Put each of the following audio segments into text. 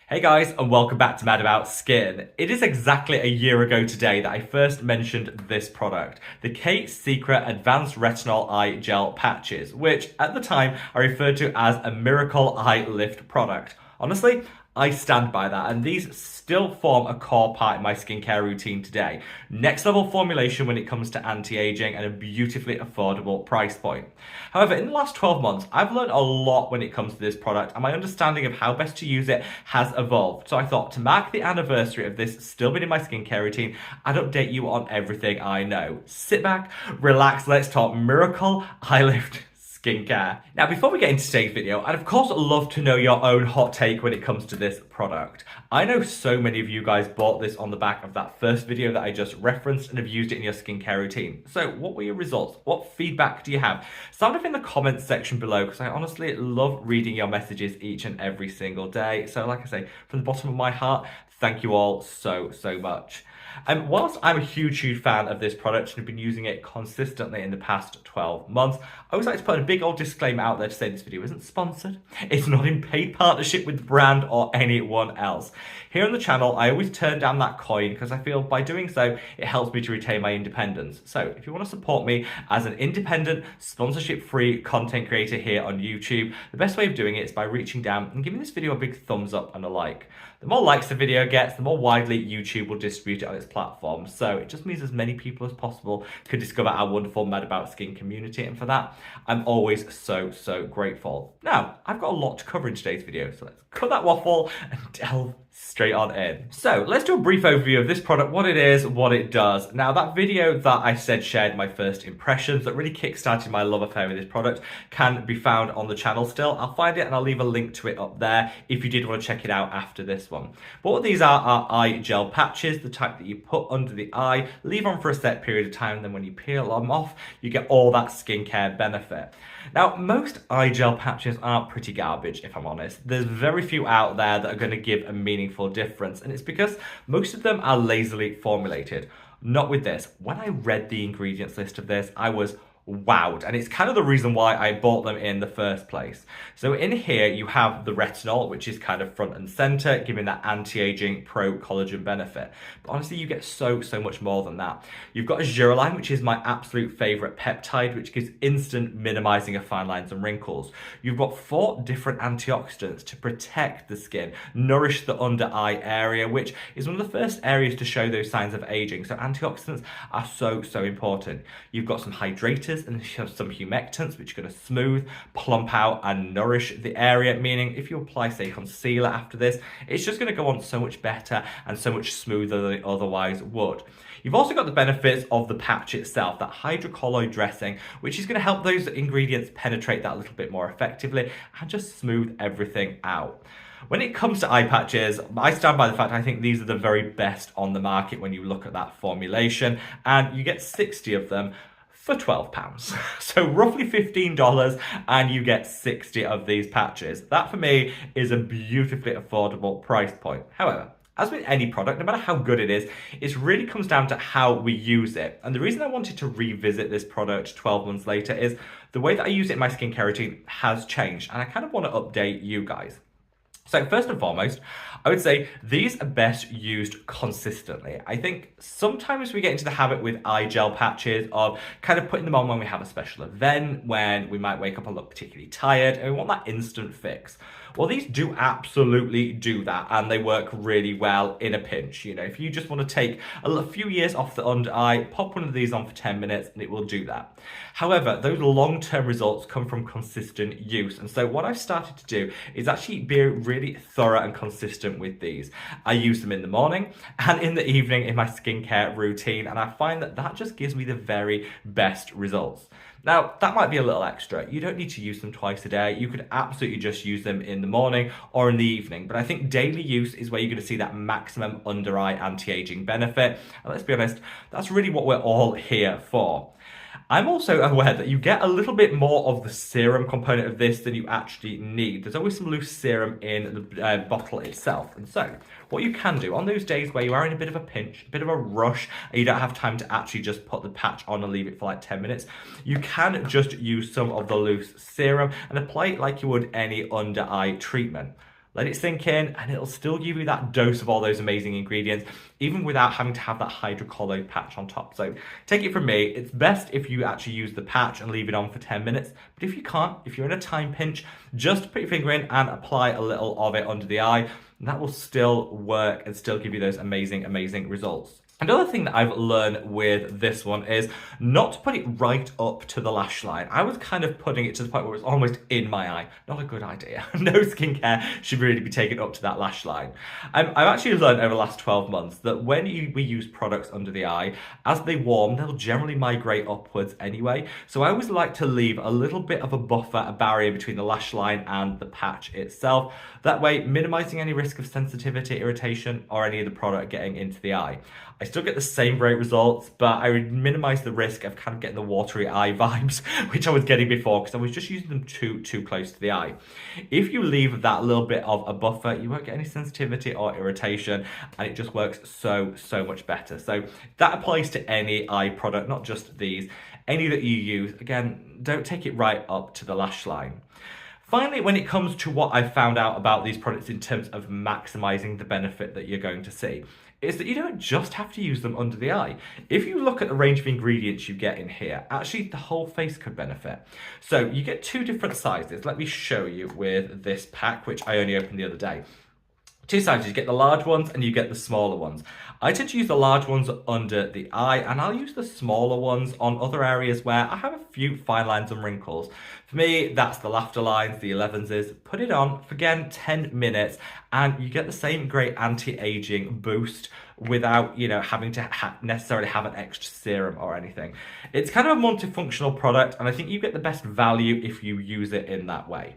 Hey guys, and welcome back to Mad About Skin. It is exactly a year ago today that I first mentioned this product, the Kate Secret Advanced Retinol Eye Gel Patches, which at the time I referred to as a miracle eye lift product. Honestly, I stand by that, and these still form a core part in my skincare routine today. Next level formulation when it comes to anti-aging and a beautifully affordable price point. However, in the last 12 months, I've learned a lot when it comes to this product, and my understanding of how best to use it has evolved. So I thought to mark the anniversary of this still being in my skincare routine, I'd update you on everything I know. Sit back, relax, let's talk miracle eye lift skincare. Now, before we get into today's video, I'd of course love to know your own hot take when it comes to this product. I know so many of you guys bought this on the back of that first video that I just referenced and have used it in your skincare routine. So what were your results? What feedback do you have? Sound off in the comments section below, because I honestly love reading your messages each and every single day. So like I say, from the bottom of my heart, thank you all so much. Whilst I'm a huge fan of this product and have been using it consistently in the past 12 months, I always like to put a big old disclaimer out there to say this video isn't sponsored, it's not in paid partnership with the brand or anyone else. Here on the channel, I always turn down that coin because I feel by doing so, it helps me to retain my independence. So if you want to support me as an independent, sponsorship-free content creator here on YouTube, the best way of doing it is by reaching down and giving this video a big thumbs up and a like. The more likes the video gets, the more widely YouTube will distribute it on its platform. So it just means as many people as possible can discover our wonderful Mad About Skin community. And for that, I'm always so grateful. Now, I've got a lot to cover in today's video, so let's cut that waffle and delve straight on in. So let's do a brief overview of this product, what it is, what it does. Now, that video that I said shared my first impressions that really kickstarted my love affair with this product can be found on the channel still. I'll find it and I'll leave a link to it up there if you did want to check it out after this one. But what these are eye gel patches, the type that you put under the eye, leave on for a set period of time, and then when you peel them off, you get all that skincare benefit. Now, most eye gel patches are pretty garbage, if I'm honest. There's very few out there that are going to give a meaningful difference, and it's because most of them are lazily formulated. Not with this. When I read the ingredients list of this, I was wowed, and it's kind of the reason why I bought them in the first place. So in here you have the retinol, which is kind of front and center, giving that anti-aging pro-collagen benefit. But honestly, you get so much more than that. You've got azurine, which is my absolute favorite peptide, which gives instant minimizing of fine lines and wrinkles. You've got 4 different antioxidants to protect the skin, nourish the under eye area, which is one of the first areas to show those signs of aging. So antioxidants are so important. You've got some hydrators and some humectants, which are going to smooth, plump out and nourish the area, meaning if you apply, say, concealer after this, it's just going to go on so much better and so much smoother than it otherwise would. You've also got the benefits of the patch itself, that hydrocolloid dressing, which is going to help those ingredients penetrate that a little bit more effectively and just smooth everything out. When it comes to eye patches, I stand by the fact I think these are the very best on the market when you look at that formulation, and you get 60 of them for £12. So roughly $15, and you get 60 of these patches. That for me is a beautifully affordable price point. However, as with any product, no matter how good it is, it really comes down to how we use it. And the reason I wanted to revisit this product 12 months later is the way that I use it in my skincare routine has changed, and I kind of want to update you guys. So first and foremost, I would say these are best used consistently. I think sometimes we get into the habit with eye gel patches of kind of putting them on when we have a special event, when we might wake up and look particularly tired, and we want that instant fix. Well, these do absolutely do that, and they work really well in a pinch. You know, if you just want to take a few years off the under eye, pop one of these on for 10 minutes and it will do that. However, those long-term results come from consistent use. And so what I've started to do is actually be really thorough and consistent with these. I use them in the morning and in the evening in my skincare routine, and I find that that just gives me the very best results. Now, that might be a little extra. You don't need to use them twice a day. You could absolutely just use them in the morning or in the evening. But I think daily use is where you're going to see that maximum under eye anti-aging benefit. And let's be honest, that's really what we're all here for. I'm also aware that you get a little bit more of the serum component of this than you actually need. There's always some loose serum in the bottle itself. And so what you can do on those days where you are in a bit of a pinch, a bit of a rush, and you don't have time to actually just put the patch on and leave it for like 10 minutes, you can just use some of the loose serum and apply it like you would any under eye treatment. let it sink in, and it'll still give you that dose of all those amazing ingredients, even without having to have that hydrocolloid patch on top. So take it from me, it's best if you actually use the patch and leave it on for 10 minutes. But if you can't, if you're in a time pinch, just put your finger in and apply a little of it under the eye. And that will still work and still give you those amazing, amazing results. Another thing that I've learned with this one is not to put it right up to the lash line. I was kind of putting it to the point where it was almost in my eye. Not a good idea. No skincare should really be taken up to that lash line. I've actually learned over the last 12 months that when we use products under the eye, as they warm, they'll generally migrate upwards anyway. So I always like to leave a little bit of a buffer, a barrier between the lash line and the patch itself. That way, minimizing any risk of sensitivity, irritation, or any of the product getting into the eye. I still get the same great results, but I would minimize the risk of kind of getting the watery eye vibes, which I was getting before because I was just using them too close to the eye. If you leave that little bit of a buffer, you won't get any sensitivity or irritation, and it just works so much better. So that applies to any eye product, not just these. Any that you use, again, don't take it right up to the lash line. Finally, when it comes to what I've found out about these products in terms of maximizing the benefit that you're going to see, is that you don't just have to use them under the eye. If you look at the range of ingredients you get in here, actually the whole face could benefit. So you get two different sizes. Let me show you with this pack, which I only opened the other day. Two sizes, you get the large ones and you get the smaller ones. I tend to use the large ones under the eye, and I'll use the smaller ones on other areas where I have a few fine lines and wrinkles. For me, that's the laughter lines, the 11s. Put it on for, again, 10 minutes, and you get the same great anti-aging boost without, having to necessarily have an extra serum or anything. It's kind of a multifunctional product, and I think you get the best value if you use it in that way.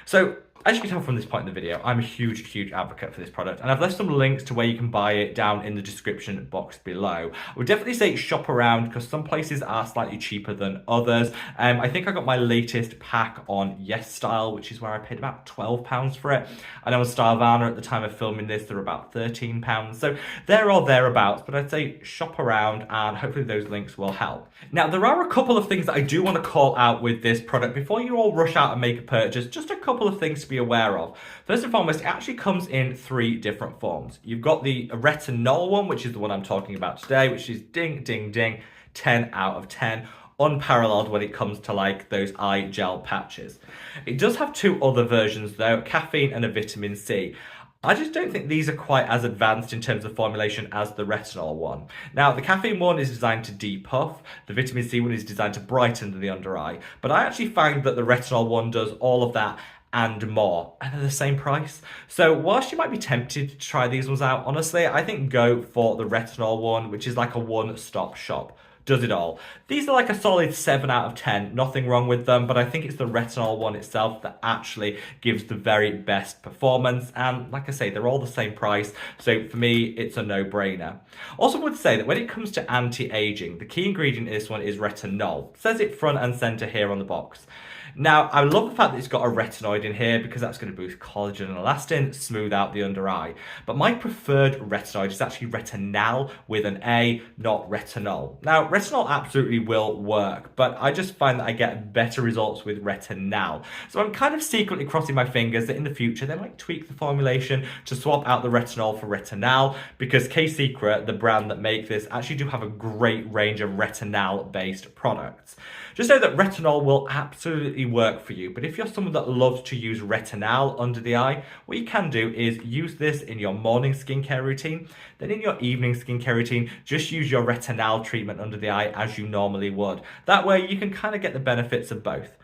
So, as you can tell from this point in the video, I'm a huge advocate for this product, and I've left some links to where you can buy it down in the description box below. I would definitely say shop around because some places are slightly cheaper than others. I think I got my latest pack on Yes Style, which is where I paid about £12 for it. I know on Stylevana at the time of filming this, they're about £13. So they're all thereabouts, but I'd say shop around and hopefully those links will help. Now, there are a couple of things that I do want to call out with this product before you all rush out and make a purchase. Just a couple of things to be aware of. First and foremost, it actually comes in 3 different forms. You've got the retinol one, which is the one I'm talking about today, which is ding, 10 out of 10. Unparalleled when it comes to like those eye gel patches. It does have 2 other versions though, caffeine and a vitamin C. I just don't think these are quite as advanced in terms of formulation as the retinol one. Now, the caffeine one is designed to depuff, the vitamin C one is designed to brighten the under eye, but I actually find that the retinol one does all of that and more, and they're the same price. So whilst you might be tempted to try these ones out, honestly, I think go for the retinol one, which is like a one-stop shop. Does it all. These are like a solid 7 out of 10, nothing wrong with them, but I think it's the retinol one itself that actually gives the very best performance, and like I say, they're all the same price, so for me, it's a no-brainer. Also would say that when it comes to anti-aging, the key ingredient in this one is retinol. It says it front and center here on the box. Now, I love the fact that it's got a retinoid in here because that's going to boost collagen and elastin, smooth out the under eye. But my preferred retinoid is actually retinal with an A, not retinol. Now, retinol absolutely will work, but I just find that I get better results with retinal. So I'm kind of secretly crossing my fingers that in the future they might tweak the formulation to swap out the retinol for retinal, because K-Secret, the brand that make this, actually do have a great range of retinal-based products. Just know that retinol will absolutely work for you, but if you're someone that loves to use retinol under the eye, what you can do is use this in your morning skincare routine. Then in your evening skincare routine, just use your retinol treatment under the eye as you normally would. That way you can kind of get the benefits of both.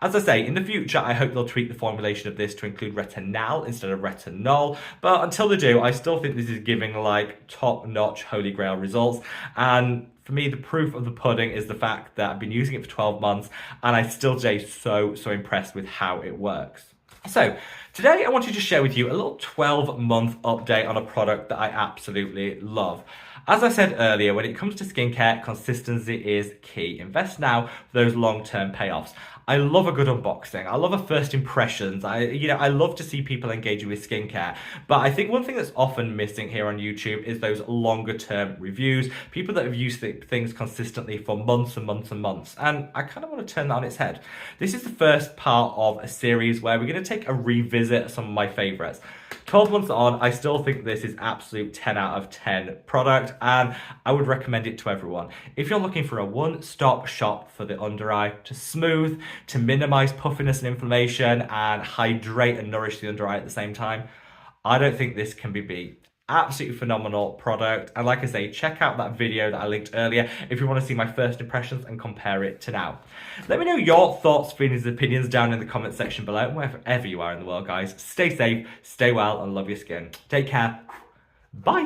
As I say, in the future, I hope they'll tweak the formulation of this to include retinol instead of retinol. But until they do, I still think this is giving like top-notch holy grail results. And for me, the proof of the pudding is the fact that I've been using it for 12 months and I still stay so impressed with how it works. So today I wanted to share with you a little 12-month update on a product that I absolutely love. As I said earlier, when it comes to skincare, consistency is key. Invest now for those long-term payoffs. I love a good unboxing. I love a first impressions. I love to see people engaging with skincare. But I think one thing that's often missing here on YouTube is those longer term reviews. People that have used things consistently for months and months and months. And I kind of want to turn that on its head. This is the first part of a series where we're going to take a revisit of some of my favorites. 12 months on, I still think this is absolute 10 out of 10 product, and I would recommend it to everyone. If you're looking for a one-stop shop for the under eye to smooth, to minimize puffiness and inflammation, and hydrate and nourish the under eye at the same time, I don't think this can be beat. Absolutely phenomenal product. And like I say, check out that video that I linked earlier if you want to see my first impressions and compare it to now. Let me know your thoughts, feelings, and opinions down in the comment section below, wherever you are in the world, guys. Stay safe, stay well, and love your skin. Take care. Bye.